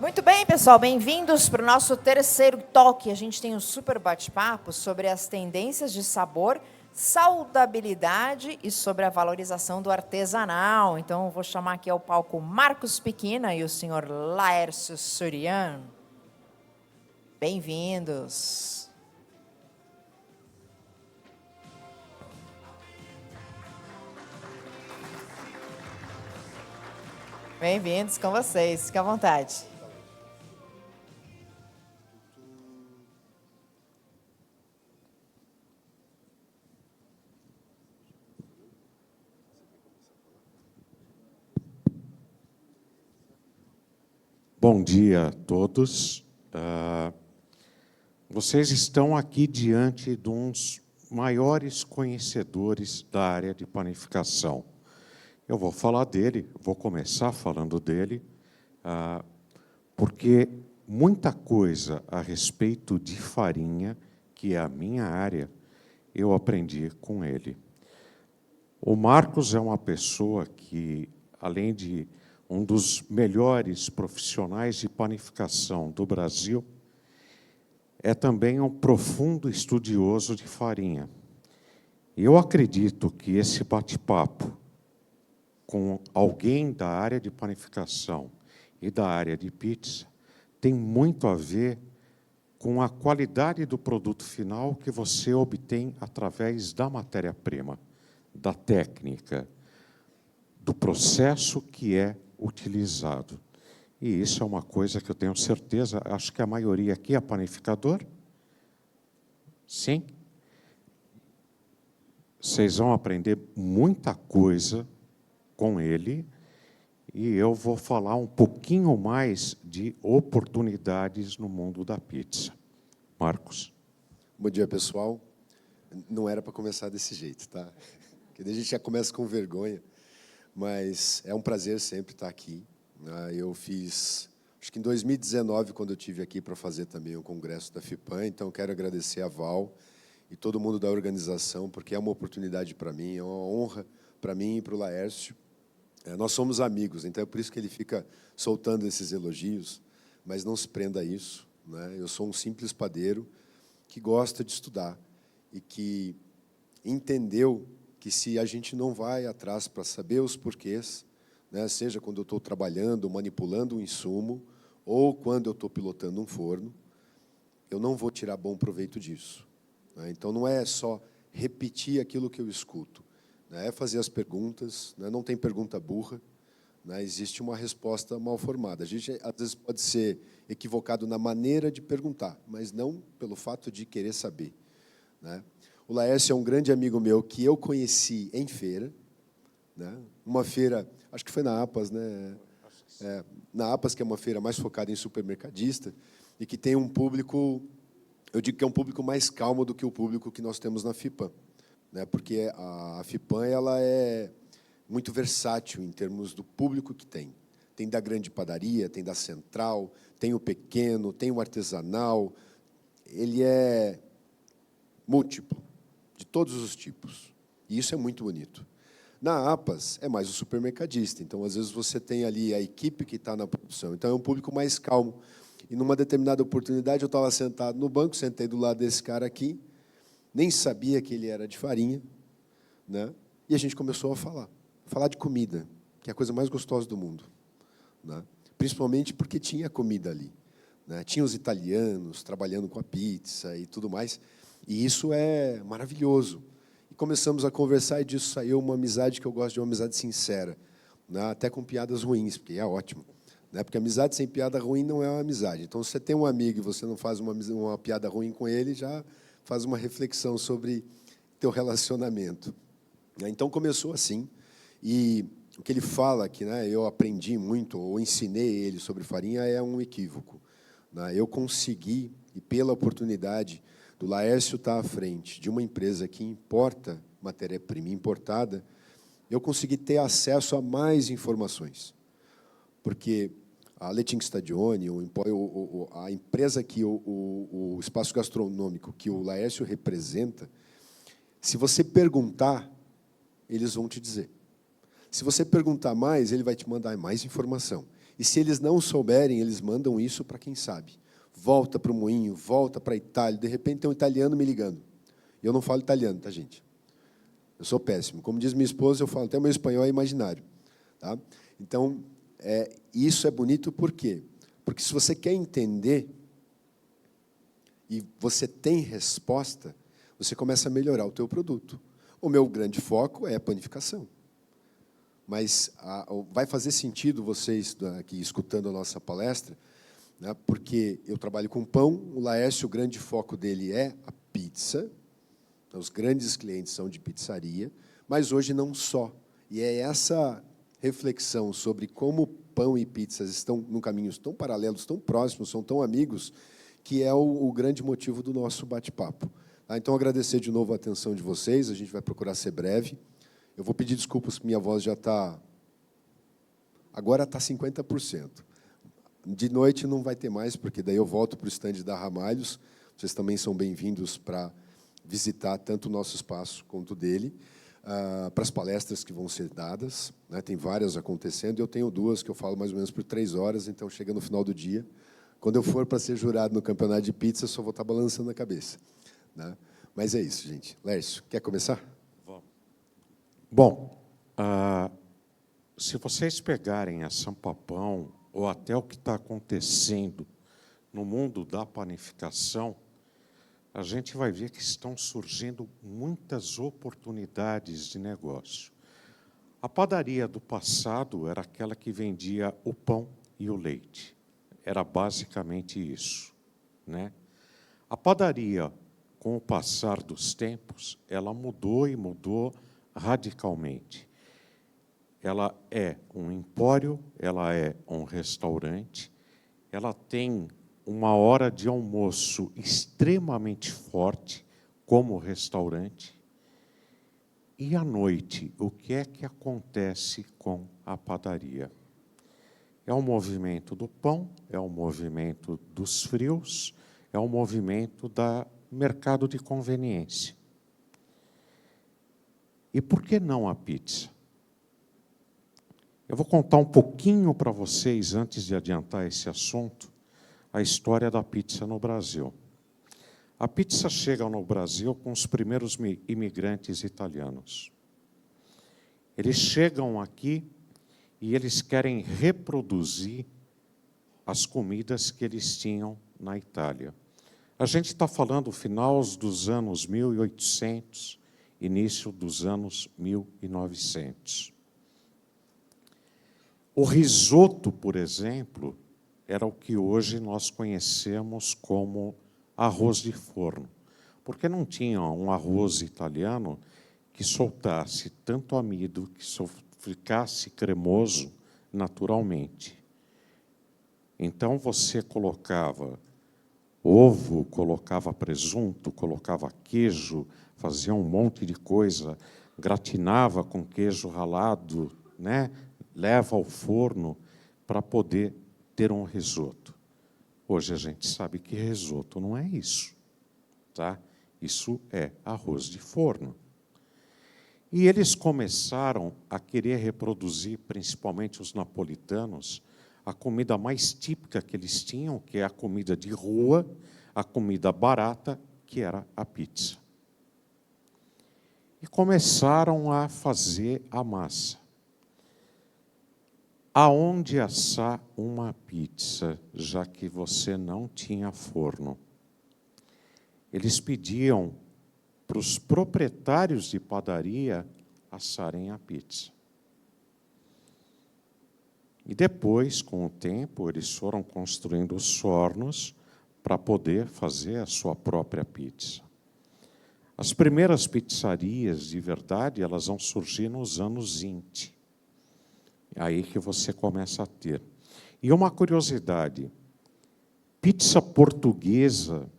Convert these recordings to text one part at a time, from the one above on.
Muito bem, pessoal, bem-vindos para o nosso terceiro toque. A gente tem um super bate-papo sobre as tendências de sabor, saudabilidade e sobre a valorização do artesanal. Então, eu vou chamar aqui ao palco Marcos Pequina e o senhor Laércio Surian. Bem-vindos. Bem-vindos com vocês, fique à vontade. Bom dia a todos. Vocês estão aqui diante de uns maiores conhecedores da área de panificação. Eu vou falar dele, vou começar falando dele, porque muita coisa a respeito de farinha, que é a minha área, eu aprendi com ele. O Marcos é uma pessoa que, além de um dos melhores profissionais de panificação do Brasil, é também um profundo estudioso de farinha. E eu acredito que esse bate-papo com alguém da área de panificação e da área de pizza tem muito a ver com a qualidade do produto final que você obtém através da matéria-prima, da técnica, do processo que é utilizado. E isso é uma coisa que eu tenho certeza, acho que a maioria aqui é panificador. Sim? Vocês vão aprender muita coisa com ele, e eu vou falar um pouquinho mais de oportunidades no mundo da pizza. Marcos. Bom dia, pessoal. Não era para começar desse jeito, tá? Porque daí a gente já começa com vergonha, mas é um prazer sempre estar aqui. Eu fiz, acho que em 2019, quando eu estive aqui para fazer também o congresso da FIPAM, então quero agradecer a Val e todo mundo da organização, porque é uma oportunidade para mim, é uma honra para mim e para o Laércio. Nós somos amigos, então é por isso que ele fica soltando esses elogios, mas não se prenda a isso, né? Eu sou um simples padeiro que gosta de estudar e que entendeu que se a gente não vai atrás para saber os porquês, né, seja quando eu estou trabalhando, manipulando um insumo, ou quando eu estou pilotando um forno, eu não vou tirar bom proveito disso, né? Então, não é só repetir aquilo que eu escuto, né, é fazer as perguntas, né, não tem pergunta burra, né, existe uma resposta mal formada. A gente, às vezes, pode ser equivocado na maneira de perguntar, mas não pelo fato de querer saber, né? O Laércio é um grande amigo meu que eu conheci em feira, né? Uma feira, acho que foi na APAS, né? Na APAS, que é uma feira mais focada em supermercadista e que tem um público, eu digo que é um público mais calmo do que o público que nós temos na FIPAM, né? Porque a FIPAM ela é muito versátil em termos do público que tem. Tem da grande padaria, tem da central, tem o pequeno, tem o artesanal. Ele é múltiplo, de todos os tipos. E isso é muito bonito. Na APAS, é mais o supermercadista. Então, às vezes, você tem ali a equipe que está na produção. Então, é um público mais calmo. E, numa determinada oportunidade, eu estava sentado no banco, sentei do lado desse cara aqui, nem sabia que ele era de farinha, né? E a gente começou a falar de comida, que é a coisa mais gostosa do mundo, né? Principalmente porque tinha comida ali, né? Tinha os italianos trabalhando com a pizza e tudo mais, e isso é maravilhoso. E começamos a conversar e disso saiu uma amizade que eu gosto de uma amizade sincera, né? Até com piadas ruins, porque é ótimo, né? Porque amizade sem piada ruim não é uma amizade. Então, se você tem um amigo e você não faz uma piada ruim com ele, já faz uma reflexão sobre teu relacionamento. Então, começou assim, e o que ele fala que, né, eu aprendi muito, ou ensinei ele sobre farinha, é um equívoco, né? Eu consegui, e pela oportunidade do Laércio estar à frente de uma empresa que importa matéria-prima importada, eu consegui ter acesso a mais informações. Porque a Letin Stadione, a empresa que o espaço gastronômico que o Laércio representa, se você perguntar, eles vão te dizer. Se você perguntar mais, ele vai te mandar mais informação. E se eles não souberem, eles mandam isso para quem sabe. Volta para o moinho, volta para a Itália. De repente tem um italiano me ligando. E eu não falo italiano, tá, gente? Eu sou péssimo. Como diz minha esposa, eu falo até meu espanhol é imaginário. Tá? Então, isso é bonito por quê? Porque se você quer entender e você tem resposta, você começa a melhorar o teu produto. O meu grande foco é a panificação. Mas vai fazer sentido vocês aqui escutando a nossa palestra, né, porque eu trabalho com pão, o Laércio, o grande foco dele é a pizza, então, os grandes clientes são de pizzaria, mas hoje não só. E é essa reflexão sobre como pão e pizzas estão num caminhos tão paralelos, tão próximos, são tão amigos, que é o grande motivo do nosso bate-papo. Tá? Então, agradecer de novo a atenção de vocês, a gente vai procurar ser breve. Eu vou pedir desculpas, minha voz já está... Agora está 50%. De noite não vai ter mais, porque daí eu volto para o estande da Ramalhos. Vocês também são bem-vindos para visitar tanto o nosso espaço quanto o dele, para as palestras que vão ser dadas. Né? Tem várias acontecendo, e eu tenho duas que eu falo mais ou menos por 3 horas, então chega no final do dia. Quando eu for para ser jurado no campeonato de pizza, só vou estar balançando a cabeça. Né? Mas é isso, gente. Lércio, quer começar? Bom, se vocês pegarem a São Papão, ou até o que está acontecendo no mundo da panificação, a gente vai ver que estão surgindo muitas oportunidades de negócio. A padaria do passado era aquela que vendia o pão e o leite. Era basicamente isso, né? A padaria, com o passar dos tempos, ela mudou e mudou radicalmente. Ela é um empório, ela é um restaurante, ela tem uma hora de almoço extremamente forte, como restaurante. E à noite, o que é que acontece com a padaria? É o movimento do pão, é o movimento dos frios, é o movimento do mercado de conveniência. E por que não a pizza? Eu vou contar um pouquinho para vocês, antes de adiantar esse assunto, a história da pizza no Brasil. A pizza chega no Brasil com os primeiros imigrantes italianos. Eles chegam aqui e eles querem reproduzir as comidas que eles tinham na Itália. A gente está falando final dos anos 1800, início dos anos 1900. O risoto, por exemplo, era o que hoje nós conhecemos como arroz de forno, porque não tinha um arroz italiano que soltasse tanto amido, que ficasse cremoso naturalmente. Então, você colocava ovo, colocava presunto, colocava queijo, fazia um monte de coisa, gratinava com queijo ralado, né? Leva ao forno para poder ter um risoto. Hoje a gente sabe que risoto não é isso, tá? Isso é arroz de forno. E eles começaram a querer reproduzir, principalmente os napolitanos, a comida mais típica que eles tinham, que é a comida de rua, a comida barata, que era a pizza. E começaram a fazer a massa. Aonde assar uma pizza, já que você não tinha forno? Eles pediam para os proprietários de padaria assarem a pizza. E depois, com o tempo, eles foram construindo os fornos para poder fazer a sua própria pizza. As primeiras pizzarias, de verdade, elas vão surgir nos anos 20. Aí que você começa a ter. E uma curiosidade, pizza portuguesa,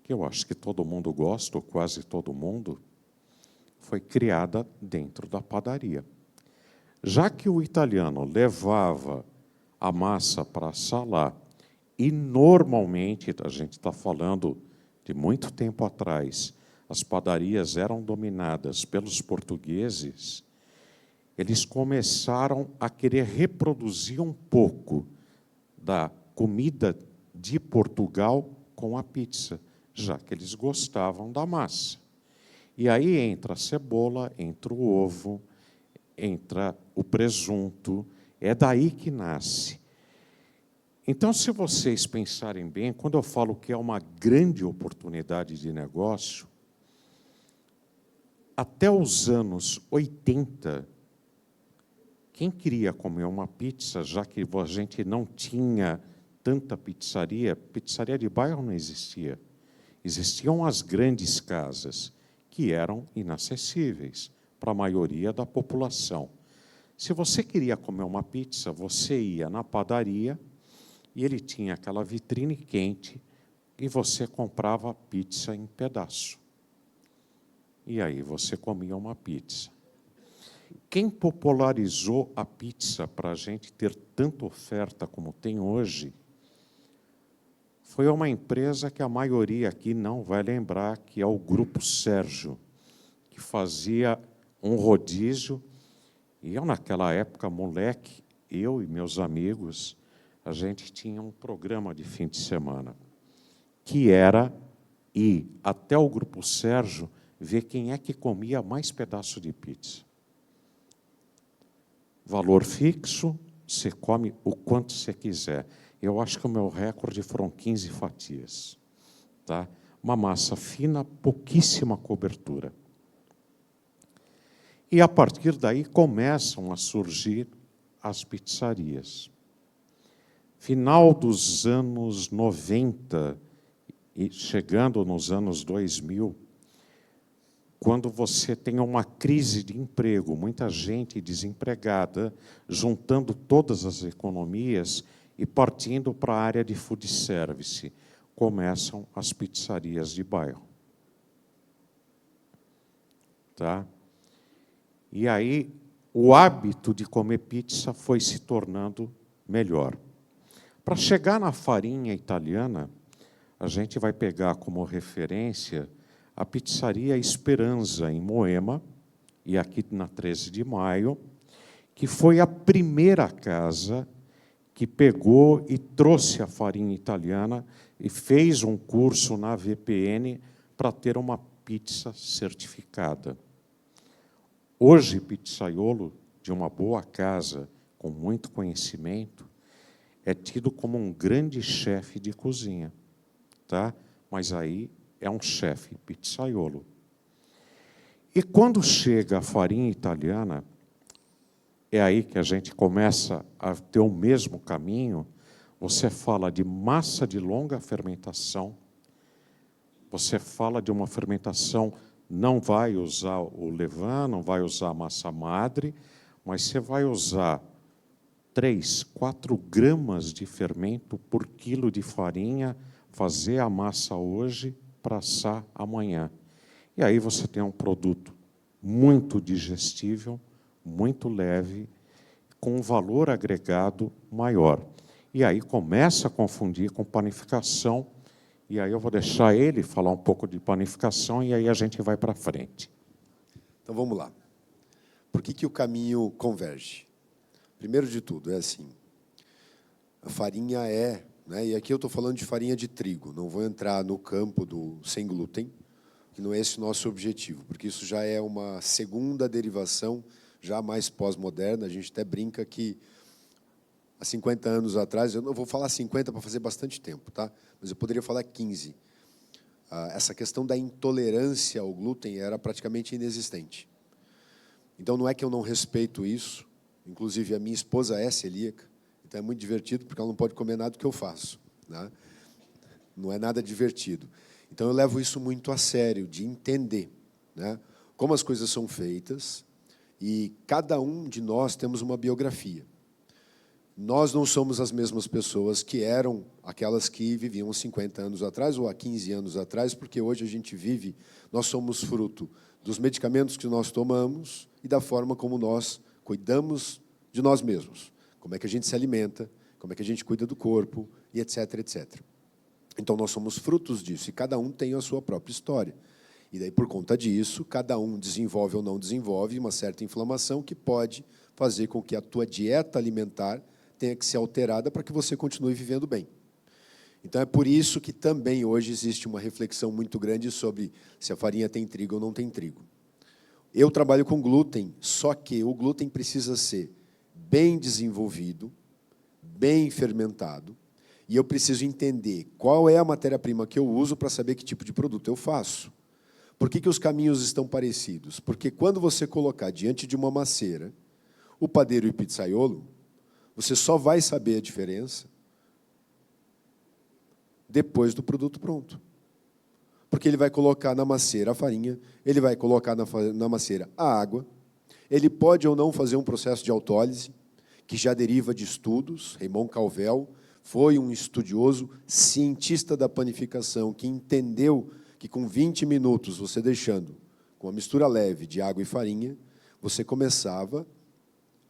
que eu acho que todo mundo gosta, ou quase todo mundo, foi criada dentro da padaria. Já que o italiano levava a massa para assar lá, e normalmente, a gente está falando de muito tempo atrás, as padarias eram dominadas pelos portugueses, eles começaram a querer reproduzir um pouco da comida de Portugal com a pizza, já que eles gostavam da massa. E aí entra a cebola, entra o ovo, entra o presunto, é daí que nasce. Então, se vocês pensarem bem, quando eu falo que é uma grande oportunidade de negócio, até os anos 80, quem queria comer uma pizza, já que a gente não tinha tanta pizzaria de bairro não existia. Existiam as grandes casas, que eram inacessíveis para a maioria da população. Se você queria comer uma pizza, você ia na padaria e ele tinha aquela vitrine quente e você comprava pizza em pedaço. E aí você comia uma pizza. Quem popularizou a pizza para a gente ter tanta oferta como tem hoje foi uma empresa que a maioria aqui não vai lembrar, que é o Grupo Sérgio, que fazia um rodízio. E eu, naquela época, moleque, eu e meus amigos, a gente tinha um programa de fim de semana, que era ir até o Grupo Sérgio ver quem é que comia mais pedaço de pizza. Valor fixo, você come o quanto você quiser. Eu acho que o meu recorde foram 15 fatias. Tá? Uma massa fina, pouquíssima cobertura. E, a partir daí, começam a surgir as pizzarias. Final dos anos 90 e chegando nos anos 2000, quando você tem uma crise de emprego, muita gente desempregada, juntando todas as economias e partindo para a área de food service, começam as pizzarias de bairro. Tá? E aí, o hábito de comer pizza foi se tornando melhor. Para chegar na farinha italiana, a gente vai pegar como referência a pizzaria Esperanza, em Moema, e aqui na 13 de Maio, que foi a primeira casa que pegou e trouxe a farinha italiana e fez um curso na VPN para ter uma pizza certificada. Hoje, pizzaiolo de uma boa casa, com muito conhecimento, é tido como um grande chefe de cozinha, tá? Mas aí é um chefe pizzaiolo. E quando chega a farinha italiana, é aí que a gente começa a ter o mesmo caminho. Você fala de massa de longa fermentação, você fala de uma fermentação, não vai usar o levain, não vai usar a massa madre, mas você vai usar 3, 4 gramas de fermento por quilo de farinha, fazer a massa hoje para assar amanhã. E aí você tem um produto muito digestível, muito leve, com um valor agregado maior. E aí começa a confundir com panificação, e aí eu vou deixar ele falar um pouco de panificação, e aí a gente vai para frente. Então, vamos lá. Por que o caminho converge? Primeiro de tudo, é assim, a farinha né, e aqui eu estou falando de farinha de trigo, não vou entrar no campo do sem glúten, que não é esse o nosso objetivo, porque isso já é uma segunda derivação, já mais pós-moderna. A gente até brinca que há 50 anos atrás, eu não vou falar 50 para fazer bastante tempo, tá? Mas eu poderia falar 15. Essa questão da intolerância ao glúten era praticamente inexistente. Então, não é que eu não respeito isso, inclusive a minha esposa é celíaca, então é muito divertido, porque ela não pode comer nada do que eu faço, né? Não é nada divertido. Então, eu levo isso muito a sério, de entender, né, como as coisas são feitas, e cada um de nós temos uma biografia. Nós não somos as mesmas pessoas que eram aquelas que viviam 50 anos atrás ou há 15 anos atrás, porque hoje a gente vive, nós somos fruto dos medicamentos que nós tomamos e da forma como nós cuidamos de nós mesmos. Como é que a gente se alimenta, como é que a gente cuida do corpo, e etc, etc. Então, nós somos frutos disso, e cada um tem a sua própria história. E daí, por conta disso, cada um desenvolve ou não desenvolve uma certa inflamação que pode fazer com que a tua dieta alimentar tenha que ser alterada para que você continue vivendo bem. Então, é por isso que também hoje existe uma reflexão muito grande sobre se a farinha tem trigo ou não tem trigo. Eu trabalho com glúten, só que o glúten precisa ser bem desenvolvido, bem fermentado, e eu preciso entender qual é a matéria-prima que eu uso para saber que tipo de produto eu faço. Por que os caminhos estão parecidos? Porque quando você colocar diante de uma maceira o padeiro e o pizzaiolo, você só vai saber a diferença depois do produto pronto. Porque ele vai colocar na maceira a farinha, ele vai colocar na maceira a água, ele pode ou não fazer um processo de autólise, que já deriva de estudos. Raymond Calvel foi um estudioso, cientista da panificação, que entendeu que com 20 minutos, você deixando com uma mistura leve de água e farinha, você começava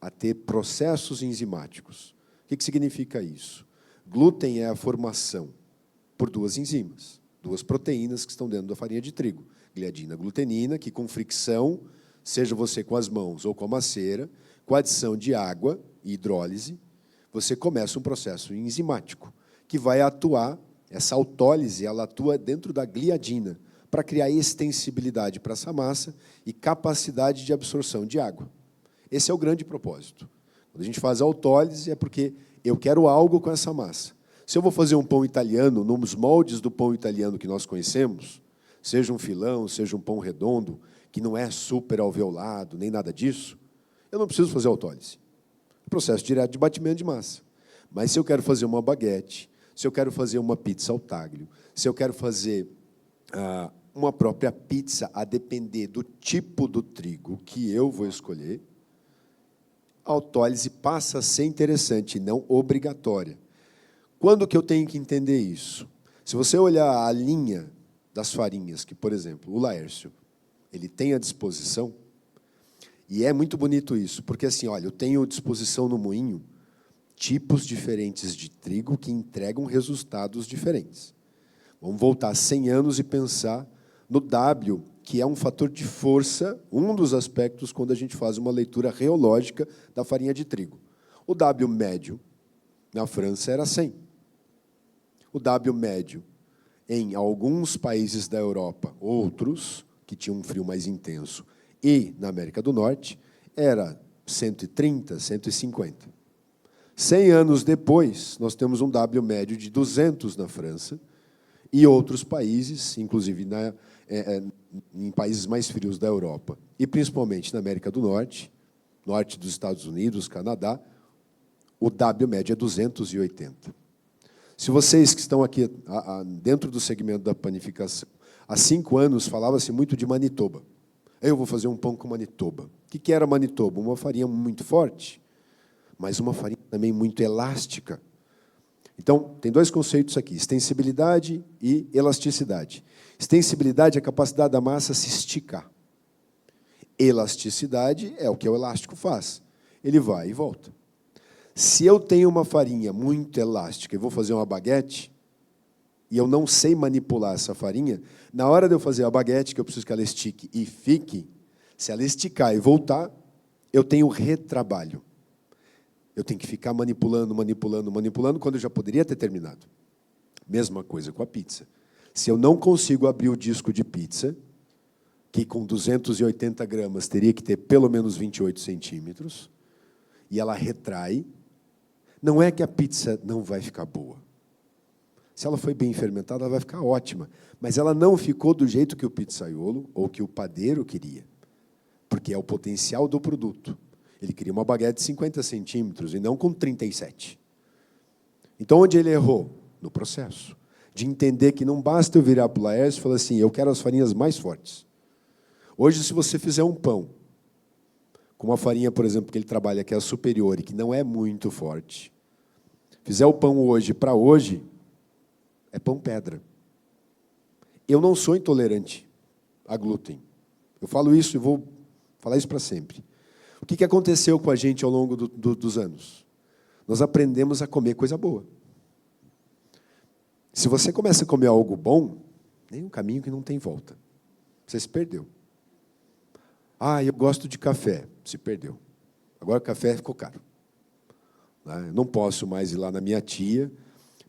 a ter processos enzimáticos. O que significa isso? Glúten é a formação por duas enzimas, duas proteínas que estão dentro da farinha de trigo. Gliadina, glutenina, que com fricção, seja você com as mãos ou com a maceira, com a adição de água e hidrólise, você começa um processo enzimático, que vai atuar, essa autólise, ela atua dentro da gliadina, para criar extensibilidade para essa massa e capacidade de absorção de água. Esse é o grande propósito. Quando a gente faz a autólise, é porque eu quero algo com essa massa. Se eu vou fazer um pão italiano, nos moldes do pão italiano que nós conhecemos, seja um filão, seja um pão redondo, que não é super alveolado, nem nada disso, eu não preciso fazer autólise. É processo direto de batimento de massa. Mas se eu quero fazer uma baguete, se eu quero fazer uma pizza ao taglio, se eu quero fazer uma própria pizza, a depender do tipo do trigo que eu vou escolher, a autólise passa a ser interessante, não obrigatória. Quando que eu tenho que entender isso? Se você olhar a linha das farinhas, que, por exemplo, o Laércio, ele tem à disposição, e é muito bonito isso, porque assim, olha, eu tenho à disposição no moinho tipos diferentes de trigo que entregam resultados diferentes. Vamos voltar 100 anos e pensar no W, que é um fator de força, um dos aspectos quando a gente faz uma leitura reológica da farinha de trigo. O W médio na França era 100. O W médio em alguns países da Europa, outros, que tinham um frio mais intenso, e na América do Norte, era 130, 150. 100 anos depois, nós temos um W médio de 200 na França e outros países, inclusive em países mais frios da Europa, e principalmente na América do Norte, norte dos Estados Unidos, Canadá, o W médio é 280. Se vocês que estão aqui dentro do segmento da panificação, há 5 anos falava-se muito de Manitoba. Eu vou fazer um pão com Manitoba. O que era Manitoba? Uma farinha muito forte, mas uma farinha também muito elástica. Então, tem dois conceitos aqui, extensibilidade e elasticidade. Extensibilidade é a capacidade da massa se esticar. Elasticidade é o que o elástico faz. Ele vai e volta. Se eu tenho uma farinha muito elástica e vou fazer uma baguete, e eu não sei manipular essa farinha, na hora de eu fazer a baguete, que eu preciso que ela estique e fique, se ela esticar e voltar, eu tenho retrabalho. Eu tenho que ficar manipulando, manipulando, manipulando, quando eu já poderia ter terminado. Mesma coisa com a pizza. Se eu não consigo abrir o disco de pizza, que com 280 gramas teria que ter pelo menos 28 centímetros, e ela retrai, não é que a pizza não vai ficar boa. Se ela foi bem fermentada, ela vai ficar ótima. Mas ela não ficou do jeito que o pizzaiolo ou que o padeiro queria, porque é o potencial do produto. Ele queria uma baguete de 50 centímetros e não com 37. Então, onde ele errou? No processo. De entender que não basta eu virar para o Laércio e falar assim, eu quero as farinhas mais fortes. Hoje, se você fizer um pão com uma farinha, por exemplo, que ele trabalha, que é a superior e que não é muito forte, fizer o pão hoje para hoje, é pão pedra. Eu não sou intolerante a glúten. Eu falo isso e vou falar isso para sempre. O que aconteceu com a gente ao longo dos anos? Nós aprendemos a comer coisa boa. Se você começa a comer algo bom, tem um caminho que não tem volta. Você se perdeu. Ah, eu gosto de café. Se perdeu. Agora o café ficou caro. Eu não posso mais ir lá na minha tia,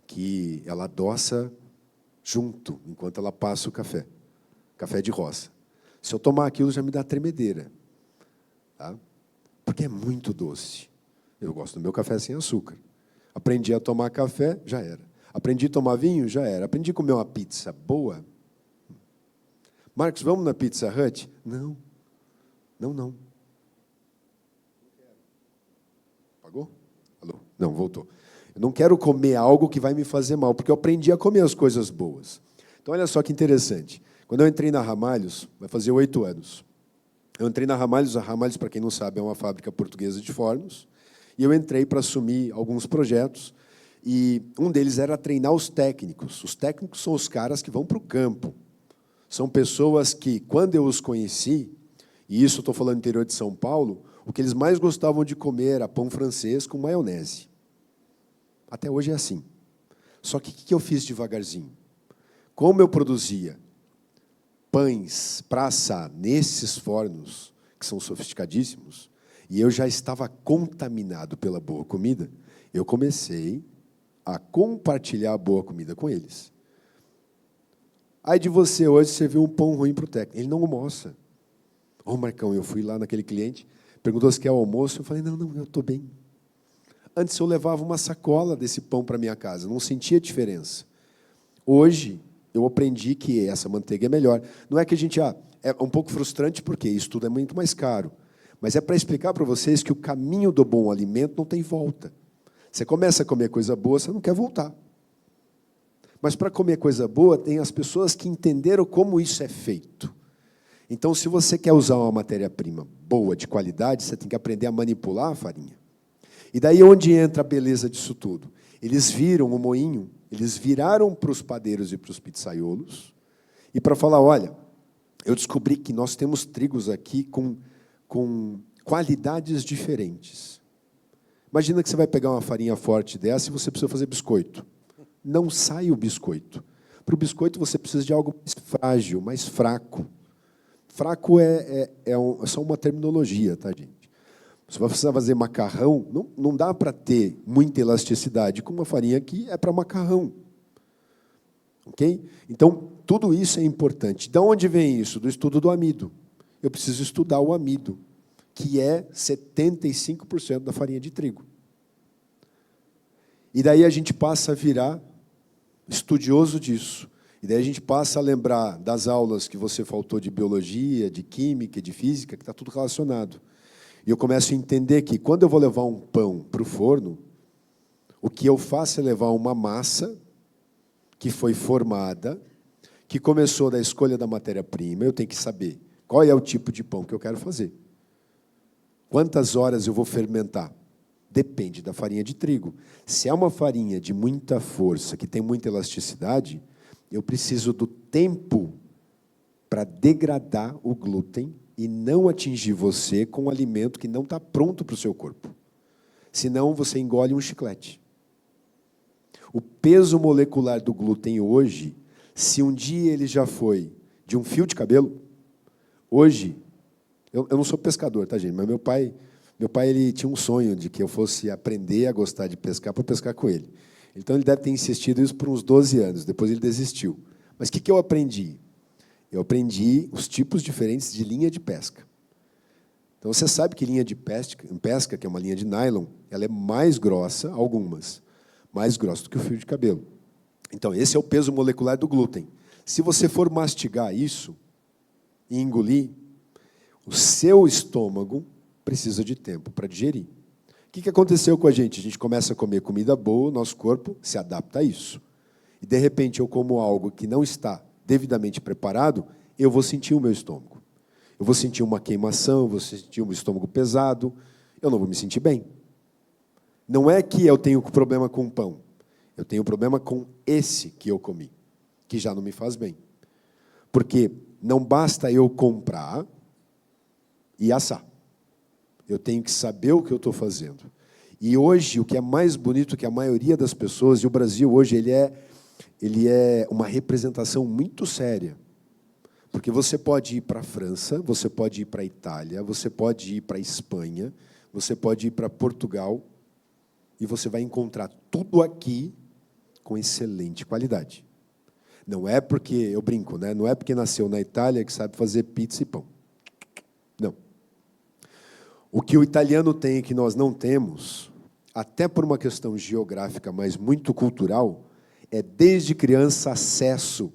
que ela adoça junto, enquanto ela passa o café. Café de roça. Se eu tomar aquilo, já me dá tremedeira. Tá? Porque é muito doce. Eu gosto do meu café sem açúcar. Aprendi a tomar café, já era. Aprendi a tomar vinho, já era. Aprendi a comer uma pizza boa. Marcos, vamos na Pizza Hut? Não. Não. Apagou? Alô? Não, voltou. Eu não quero comer algo que vai me fazer mal, porque eu aprendi a comer as coisas boas. Então, olha só que interessante. Quando eu entrei na Ramalhos, vai fazer 8 anos. Eu entrei na Ramalhos. A Ramalhos, para quem não sabe, é uma fábrica portuguesa de fornos. E eu entrei para assumir alguns projetos. E um deles era treinar os técnicos. Os técnicos são os caras que vão para o campo. São pessoas que, quando eu os conheci, e isso eu estou falando no interior de São Paulo, o que eles mais gostavam de comer era pão francês com maionese. Até hoje é assim. Só que o que eu fiz devagarzinho? Como eu produzia pães para assar nesses fornos, que são sofisticadíssimos, e eu já estava contaminado pela boa comida, eu comecei a compartilhar a boa comida com eles. Aí de você hoje serviu um pão ruim para o técnico. Ele não almoça. Marcão, eu fui lá naquele cliente, perguntou se quer o almoço, eu falei, não, eu estou bem. Antes eu levava uma sacola desse pão para minha casa, não sentia diferença. Hoje, eu aprendi que essa manteiga é melhor. Não é que a gente... é um pouco frustrante, porque isso tudo é muito mais caro. Mas é para explicar para vocês que o caminho do bom alimento não tem volta. Você começa a comer coisa boa, você não quer voltar. Mas, para comer coisa boa, tem as pessoas que entenderam como isso é feito. Então, se você quer usar uma matéria-prima boa, de qualidade, você tem que aprender a manipular a farinha. E daí onde entra a beleza disso tudo? Eles viram o moinho, eles viraram para os padeiros e para os pizzaiolos, e para falar, olha, eu descobri que nós temos trigos aqui com qualidades diferentes. Imagina que você vai pegar uma farinha forte dessa e você precisa fazer biscoito. Não sai o biscoito. Para o biscoito, você precisa de algo mais frágil, mais fraco. Fraco é só uma terminologia, tá, gente? Se você precisar fazer macarrão, não dá para ter muita elasticidade com uma farinha que é para macarrão. Ok? Então, tudo isso é importante. De onde vem isso? Do estudo do amido. Eu preciso estudar o amido, que é 75% da farinha de trigo. E daí a gente passa a virar estudioso disso. E daí a gente passa a lembrar das aulas que você faltou de biologia, de química, de física, que está tudo relacionado. E eu começo a entender que, quando eu vou levar um pão para o forno, o que eu faço é levar uma massa que foi formada, que começou da escolha da matéria-prima. Eu tenho que saber qual é o tipo de pão que eu quero fazer. Quantas horas eu vou fermentar? Depende da farinha de trigo. Se é uma farinha de muita força, que tem muita elasticidade, eu preciso do tempo para degradar o glúten e não atingir você com um alimento que não está pronto para o seu corpo. Senão, você engole um chiclete. O peso molecular do glúten hoje, se um dia ele já foi de um fio de cabelo, hoje, eu não sou pescador, tá, gente? Mas meu pai ele tinha um sonho de que eu fosse aprender a gostar de pescar para pescar com ele. Então, ele deve ter insistido isso por uns 12 anos, depois ele desistiu. Mas o que eu aprendi? Eu aprendi os tipos diferentes de linha de pesca. Então, você sabe que linha de pesca, que é uma linha de nylon, ela é mais grossa, algumas, mais grossa do que o fio de cabelo. Então, esse é o peso molecular do glúten. Se você for mastigar isso e engolir, o seu estômago precisa de tempo para digerir. O que aconteceu com a gente? A gente começa a comer comida boa, nosso corpo se adapta a isso. E, de repente, eu como algo que não está devidamente preparado, eu vou sentir o meu estômago. Eu vou sentir uma queimação, eu vou sentir um estômago pesado, eu não vou me sentir bem. Não é que eu tenho problema com o pão, eu tenho problema com esse que eu comi, que já não me faz bem. Porque não basta eu comprar e assar. Eu tenho que saber o que eu estou fazendo. E hoje, o que é mais bonito que a maioria das pessoas, e o Brasil hoje ele é uma representação muito séria. Porque você pode ir para a França, você pode ir para a Itália, você pode ir para a Espanha, você pode ir para Portugal, e você vai encontrar tudo aqui com excelente qualidade. Não é porque, eu brinco, né? Não é porque nasceu na Itália que sabe fazer pizza e pão. Não. O que o italiano tem e que nós não temos, até por uma questão geográfica, mas muito cultural, é desde criança acesso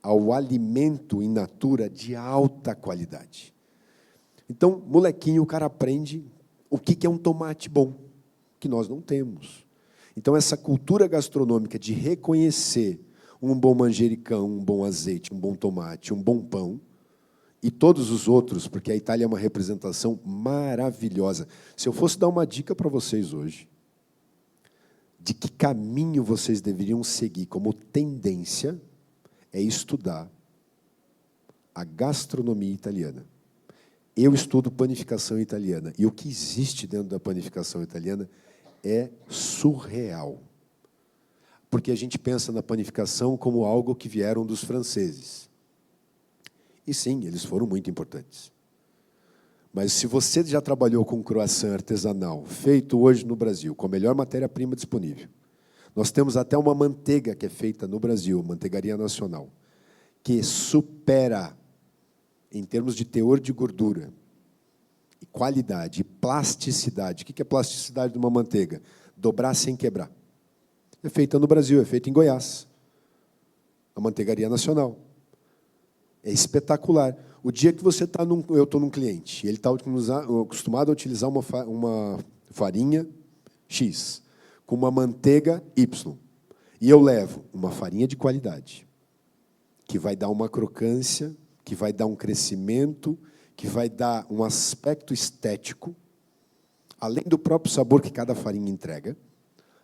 ao alimento in natura de alta qualidade. Então, molequinho, o cara aprende o que é um tomate bom, que nós não temos. Então, essa cultura gastronômica de reconhecer um bom manjericão, um bom azeite, um bom tomate, um bom pão, e todos os outros, porque a Itália é uma representação maravilhosa. Se eu fosse dar uma dica para vocês hoje, de que caminho vocês deveriam seguir como tendência, é estudar a gastronomia italiana. Eu estudo panificação italiana, e o que existe dentro da panificação italiana é surreal. Porque a gente pensa na panificação como algo que vieram dos franceses. E sim, eles foram muito importantes. Mas se você já trabalhou com croissant artesanal, feito hoje no Brasil, com a melhor matéria-prima disponível, nós temos até uma manteiga que é feita no Brasil, Manteigaria Nacional, que supera, em termos de teor de gordura, e qualidade, e plasticidade. O que é plasticidade de uma manteiga? Dobrar sem quebrar. É feita no Brasil, é feita em Goiás. A Manteigaria Nacional. É espetacular. O dia que você está eu estou num cliente, e ele está acostumado a utilizar uma farinha X, com uma manteiga Y, e eu levo uma farinha de qualidade, que vai dar uma crocância, que vai dar um crescimento, que vai dar um aspecto estético, além do próprio sabor que cada farinha entrega,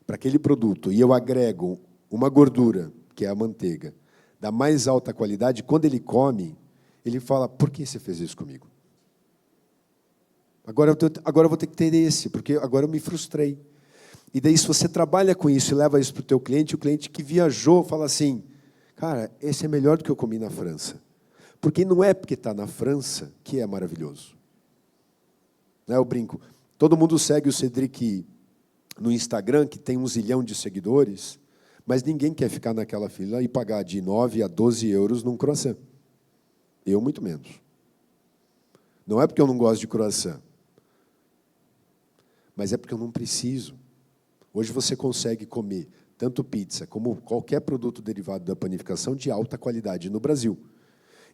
para aquele produto, e eu agrego uma gordura, que é a manteiga, da mais alta qualidade, quando ele come, ele fala, por que você fez isso comigo? Agora eu vou ter que ter esse, porque agora eu me frustrei. E daí, se você trabalha com isso e leva isso para o cliente que viajou fala assim, cara, esse é melhor do que eu comi na França. Porque não é porque está na França que é maravilhoso. Né, eu brinco. Todo mundo segue o Cedric no Instagram, que tem 1 zilhão de seguidores, mas ninguém quer ficar naquela fila e pagar de 9 a 12 euros num croissant. Eu, muito menos. Não é porque eu não gosto de croissant, mas é porque eu não preciso. Hoje você consegue comer tanto pizza como qualquer produto derivado da panificação de alta qualidade no Brasil.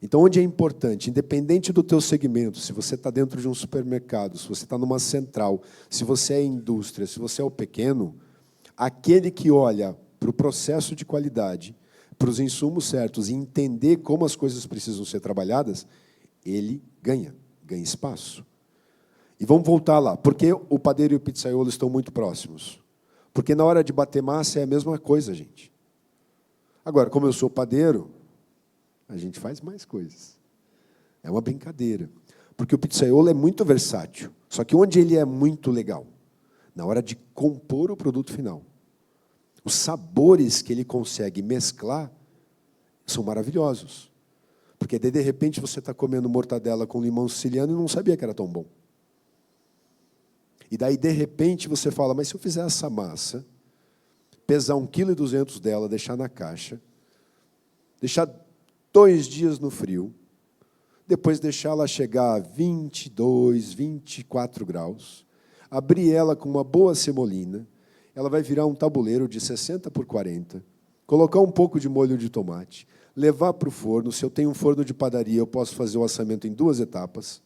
Então, onde é importante, independente do teu segmento, se você está dentro de um supermercado, se você está numa central, se você é indústria, se você é o pequeno, aquele que olha para o processo de qualidade, para os insumos certos e entender como as coisas precisam ser trabalhadas, ele ganha espaço. E vamos voltar lá. Por que o padeiro e o pizzaiolo estão muito próximos? Porque na hora de bater massa é a mesma coisa, gente. Agora, como eu sou padeiro, a gente faz mais coisas. É uma brincadeira. Porque o pizzaiolo é muito versátil. Só que onde ele é muito legal? Na hora de compor o produto final. Os sabores que ele consegue mesclar são maravilhosos. Porque, de repente, você está comendo mortadela com limão siciliano e não sabia que era tão bom. E daí, de repente, você fala, mas se eu fizer essa massa, pesar 1,2 kg dela, deixar na caixa, deixar 2 dias no frio, depois deixar ela chegar a 22, 24 graus, abrir ela com uma boa semolina, ela vai virar um tabuleiro de 60 por 40, colocar um pouco de molho de tomate, levar para o forno. Se eu tenho um forno de padaria, eu posso fazer o assamento em 2 etapas.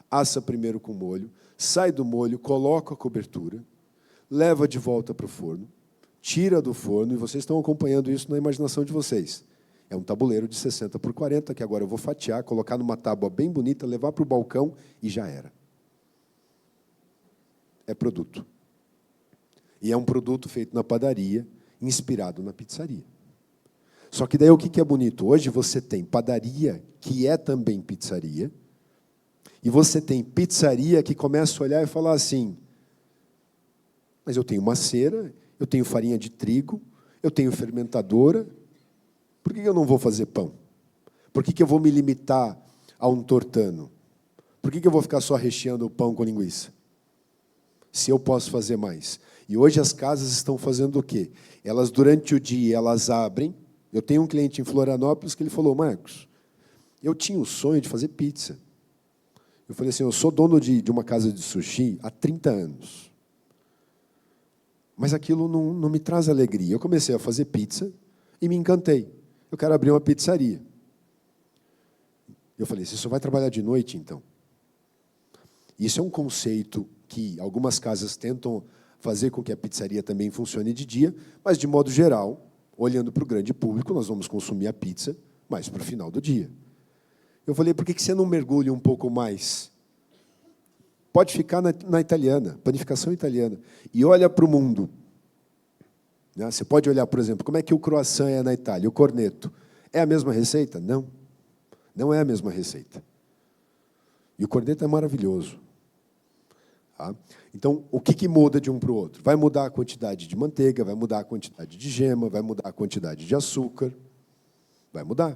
Assa primeiro com molho, sai do molho, coloca a cobertura, leva de volta para o forno, tira do forno, e vocês estão acompanhando isso na imaginação de vocês. É um tabuleiro de 60 por 40, que agora eu vou fatiar, colocar numa tábua bem bonita, levar para o balcão e já era. É produto. E é um produto feito na padaria, inspirado na pizzaria. Só que daí o que é bonito? Hoje você tem padaria, que é também pizzaria, e você tem pizzaria que começa a olhar e falar assim, mas eu tenho maceira, eu tenho farinha de trigo, eu tenho fermentadora, por que eu não vou fazer pão? Por que eu vou me limitar a um tortano? Por que eu vou ficar só recheando o pão com linguiça? Se eu posso fazer mais. E hoje as casas estão fazendo o quê? Elas, durante o dia, elas abrem. Eu tenho um cliente em Florianópolis que ele falou, Marcos, eu tinha o sonho de fazer pizza. Eu falei assim, eu sou dono de uma casa de sushi há 30 anos. Mas aquilo não me traz alegria. Eu comecei a fazer pizza e me encantei. Eu quero abrir uma pizzaria. Eu falei, você só vai trabalhar de noite, então? Isso é um conceito que algumas casas tentam fazer com que a pizzaria também funcione de dia, mas, de modo geral, olhando para o grande público, nós vamos consumir a pizza mais para o final do dia. Eu falei, por que você não mergulha um pouco mais? Pode ficar na italiana, panificação italiana, e olha para o mundo. Você pode olhar, por exemplo, como é que o croissant é na Itália, o cornetto. É a mesma receita? Não. Não é a mesma receita. E o cornetto é maravilhoso. Tá? Então, o que muda de um para o outro? Vai mudar a quantidade de manteiga, vai mudar a quantidade de gema, vai mudar a quantidade de açúcar. Vai mudar.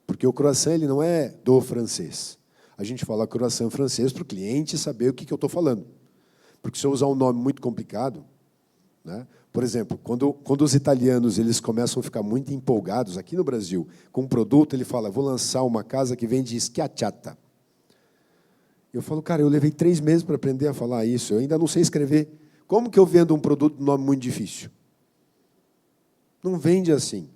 Porque o croissant ele não é do francês. A gente fala croissant francês para o cliente saber o que eu estou falando. Porque se eu usar um nome muito complicado, né? Por exemplo, quando os italianos eles começam a ficar muito empolgados, aqui no Brasil, com um produto, ele fala, vou lançar uma casa que vende schiacciata. Eu falo, cara, eu levei 3 meses para aprender a falar isso, eu ainda não sei escrever. Como que eu vendo um produto de nome muito difícil? Não vende assim.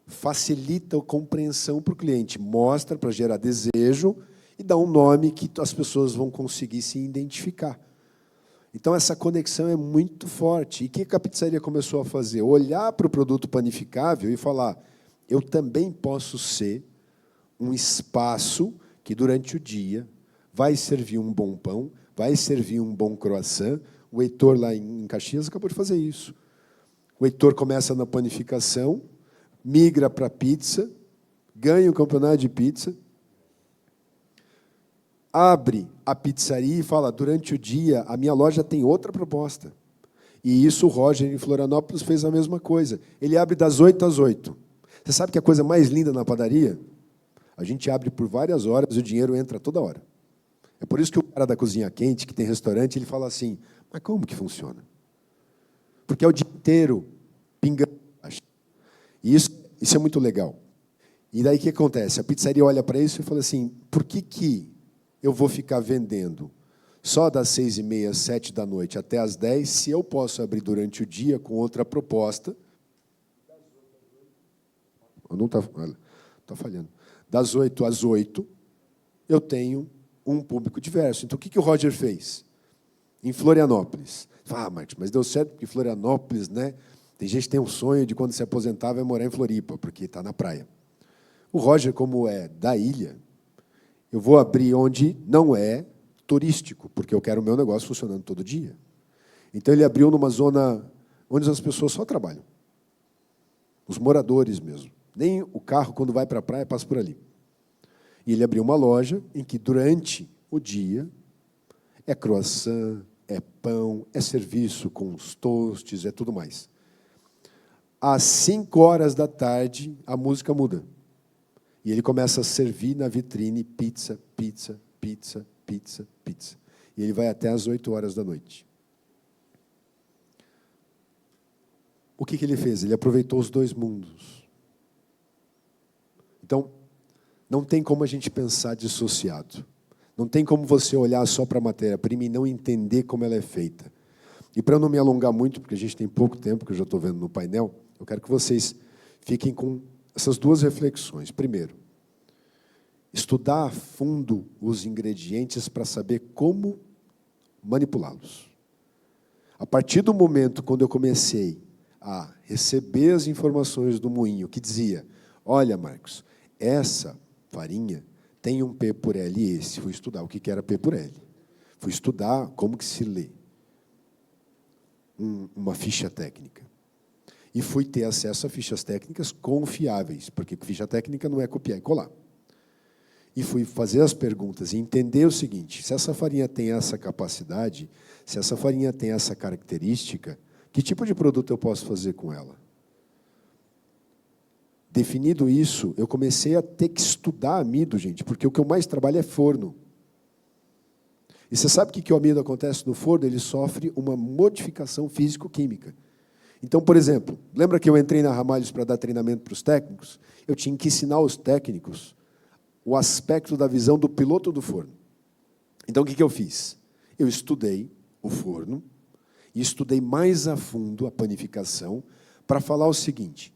Facilita a compreensão para o cliente, mostra para gerar desejo e dá um nome que as pessoas vão conseguir se identificar. Então, essa conexão é muito forte. E o que a pizzaria começou a fazer? Olhar para o produto panificável e falar, eu também posso ser um espaço que, durante o dia, vai servir um bom pão, vai servir um bom croissant. O Heitor, lá em Caxias, acabou de fazer isso. O Heitor começa na panificação, migra para a pizza, ganha o campeonato de pizza, abre a pizzaria e fala, durante o dia, a minha loja tem outra proposta. E isso o Roger, em Florianópolis, fez a mesma coisa. Ele abre das 8 às 8. Você sabe que a coisa mais linda na padaria? A gente abre por várias horas e o dinheiro entra toda hora. É por isso que o cara da cozinha quente, que tem restaurante, ele fala assim, mas como que funciona? Porque é o dia inteiro pingando. E isso é muito legal. E daí o que acontece? A pizzaria olha para isso e fala assim, por que eu vou ficar vendendo só das 6h30, 7 da noite até às 10, se eu posso abrir durante o dia com outra proposta? Não está falhando. Das 8 às 8, eu tenho um público diverso. Então, o que o Roger fez? Em Florianópolis. Marcos, mas deu certo porque Florianópolis, né? Tem gente que tem um sonho de, quando se aposentar, vai morar em Floripa, porque está na praia. O Roger, como é da ilha, eu vou abrir onde não é turístico, porque eu quero o meu negócio funcionando todo dia. Então, ele abriu numa zona onde as pessoas só trabalham. Os moradores mesmo. Nem o carro, quando vai para a praia, passa por ali. E ele abriu uma loja em que, durante o dia, é croissant, é pão, é serviço com os toasts, é tudo mais. Às 5 horas da tarde, a música muda. E ele começa a servir na vitrine pizza, pizza, pizza, pizza, pizza. E ele vai até às 8 horas da noite. O que ele fez? Ele aproveitou os 2 mundos. Então, não tem como a gente pensar dissociado. Não tem como você olhar só para a matéria-prima e não entender como ela é feita. E para não me alongar muito, porque a gente tem pouco tempo, que eu já estou vendo no painel, eu quero que vocês fiquem com essas 2 reflexões. Primeiro, estudar a fundo os ingredientes para saber como manipulá-los. A partir do momento quando eu comecei a receber as informações do moinho, que dizia, olha, Marcos, essa farinha tem um P por L e esse. Fui estudar o que era P por L. Fui estudar como que se lê uma ficha técnica. E fui ter acesso a fichas técnicas confiáveis, porque ficha técnica não é copiar e colar. E fui fazer as perguntas e entender o seguinte, se essa farinha tem essa capacidade, se essa farinha tem essa característica, que tipo de produto eu posso fazer com ela? Definido isso, eu comecei a ter que estudar amido, gente, porque o que eu mais trabalho é forno. E você sabe o que o amido acontece no forno? Ele sofre uma modificação físico-química. Então, por exemplo, lembra que eu entrei na Ramalhos para dar treinamento para os técnicos? Eu tinha que ensinar os técnicos o aspecto da visão do piloto do forno. Então, o que eu fiz? Eu estudei o forno e estudei mais a fundo a panificação para falar o seguinte.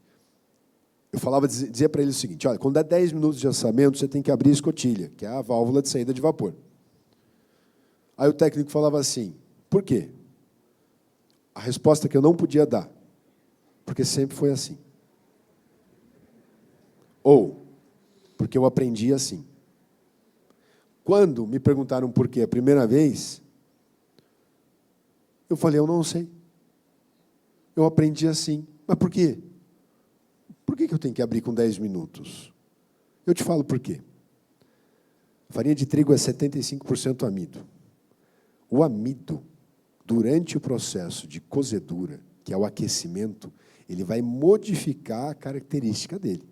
Eu dizia para ele o seguinte, olha, quando dá 10 minutos de assamento, você tem que abrir a escotilha, que é a válvula de saída de vapor. Aí o técnico falava assim, por quê? A resposta que eu não podia dar, porque sempre foi assim. Ou, porque eu aprendi assim. Quando me perguntaram por quê a primeira vez, eu falei, eu não sei. Eu aprendi assim. Mas por quê? Por que eu tenho que abrir com 10 minutos? Eu te falo por quê. A farinha de trigo é 75% amido. O amido, durante o processo de cozedura, que é o aquecimento, ele vai modificar a característica dele,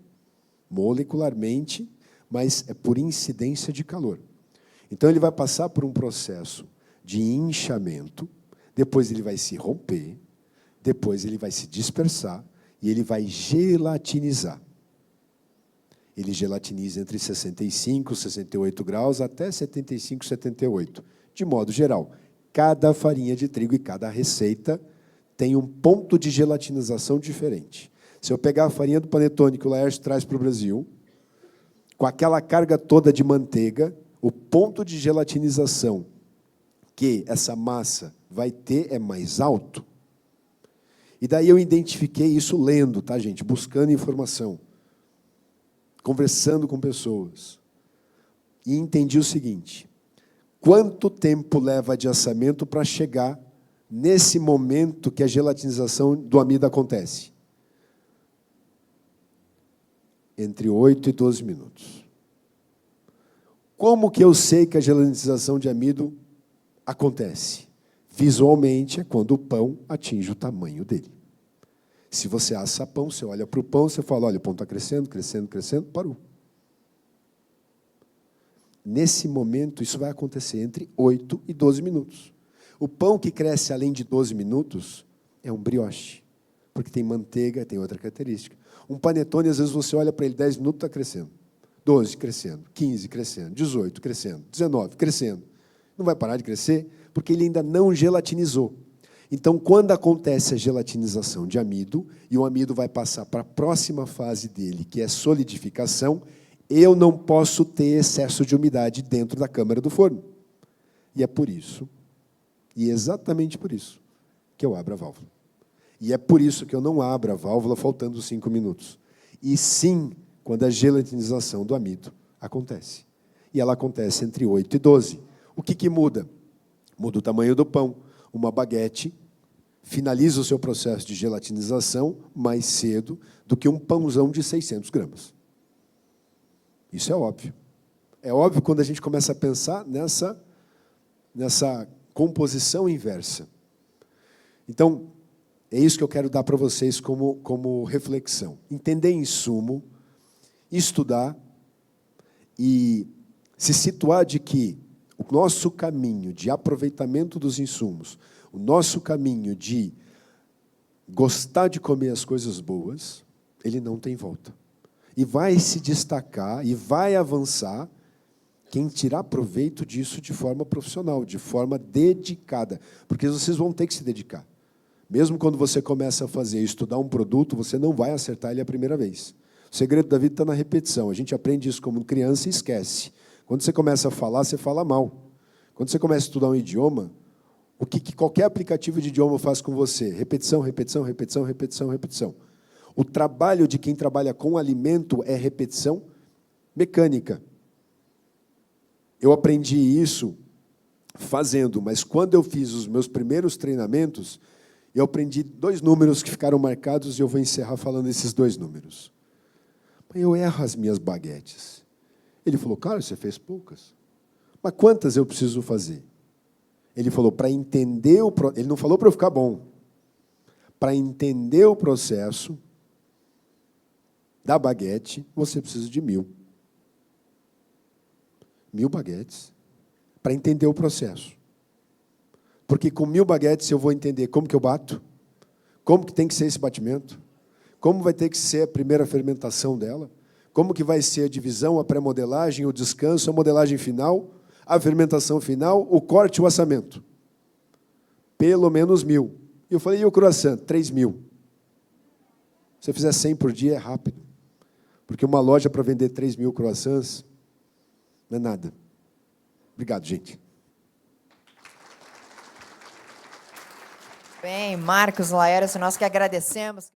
molecularmente, mas é por incidência de calor. Então, ele vai passar por um processo de inchamento, depois ele vai se romper, depois ele vai se dispersar, e ele vai gelatinizar. Ele gelatiniza entre 65 e 68 graus até 75, 78. De modo geral, cada farinha de trigo e cada receita tem um ponto de gelatinização diferente. Se eu pegar a farinha do panetone que o Laércio traz para o Brasil, com aquela carga toda de manteiga, o ponto de gelatinização que essa massa vai ter é mais alto. E daí eu identifiquei isso lendo, tá, gente? Buscando informação, conversando com pessoas. E entendi o seguinte, quanto tempo leva de assamento para chegar nesse momento que a gelatinização do amido acontece? Entre 8 e 12 minutos. Como que eu sei que a gelatinização de amido acontece? Visualmente é quando o pão atinge o tamanho dele. Se você assa pão, você olha para o pão, você fala, olha, o pão está crescendo, crescendo, crescendo, parou. Nesse momento, isso vai acontecer entre 8 e 12 minutos. O pão que cresce além de 12 minutos é um brioche, porque tem manteiga, tem outra característica. Um panetone, às vezes, você olha para ele, 10 minutos, está crescendo. 12, crescendo. 15, crescendo. 18, crescendo. 19, crescendo. Não vai parar de crescer, porque ele ainda não gelatinizou. Então, quando acontece a gelatinização de amido, e o amido vai passar para a próxima fase dele, que é solidificação, eu não posso ter excesso de umidade dentro da câmara do forno. E é por isso, e exatamente por isso, que eu abro a válvula. E é por isso que eu não abro a válvula faltando 5 minutos. E sim, quando a gelatinização do amido acontece. E ela acontece entre 8 e 12. O que muda? Muda o tamanho do pão. Uma baguete finaliza o seu processo de gelatinização mais cedo do que um pãozão de 600 gramas. Isso é óbvio. É óbvio quando a gente começa a pensar nessa composição inversa. Então, é isso que eu quero dar para vocês como reflexão. Entender insumo, estudar e se situar de que o nosso caminho de aproveitamento dos insumos, o nosso caminho de gostar de comer as coisas boas, ele não tem volta. E vai se destacar e vai avançar quem tirar proveito disso de forma profissional, de forma dedicada. Porque vocês vão ter que se dedicar. Mesmo quando você começa a fazer, estudar um produto, você não vai acertar ele a primeira vez. O segredo da vida está na repetição. A gente aprende isso como criança e esquece. Quando você começa a falar, você fala mal. Quando você começa a estudar um idioma, o que qualquer aplicativo de idioma faz com você? Repetição, repetição, repetição, repetição, repetição. O trabalho de quem trabalha com alimento é repetição mecânica. Eu aprendi isso fazendo, mas quando eu fiz os meus primeiros treinamentos, eu aprendi 2 números que ficaram marcados e eu vou encerrar falando esses 2 números. Eu erro as minhas baguetes. Ele falou, cara, você fez poucas. Mas quantas eu preciso fazer? Ele falou, para entender o processo, ele não falou para eu ficar bom. Para entender o processo, da baguete, você precisa de 1.000. 1.000 baguetes para entender o processo. Porque com 1.000 baguetes eu vou entender como que eu bato, como que tem que ser esse batimento, como vai ter que ser a primeira fermentação dela, como que vai ser a divisão, a pré-modelagem, o descanso, a modelagem final, a fermentação final, o corte e o assamento. Pelo menos 1.000. E eu falei, e o croissant? 3.000. Se você fizer 100 por dia, é rápido. Porque uma loja para vender 3.000 croissants não é nada. Obrigado, gente. Bem, Marcos Laércio, nós que agradecemos.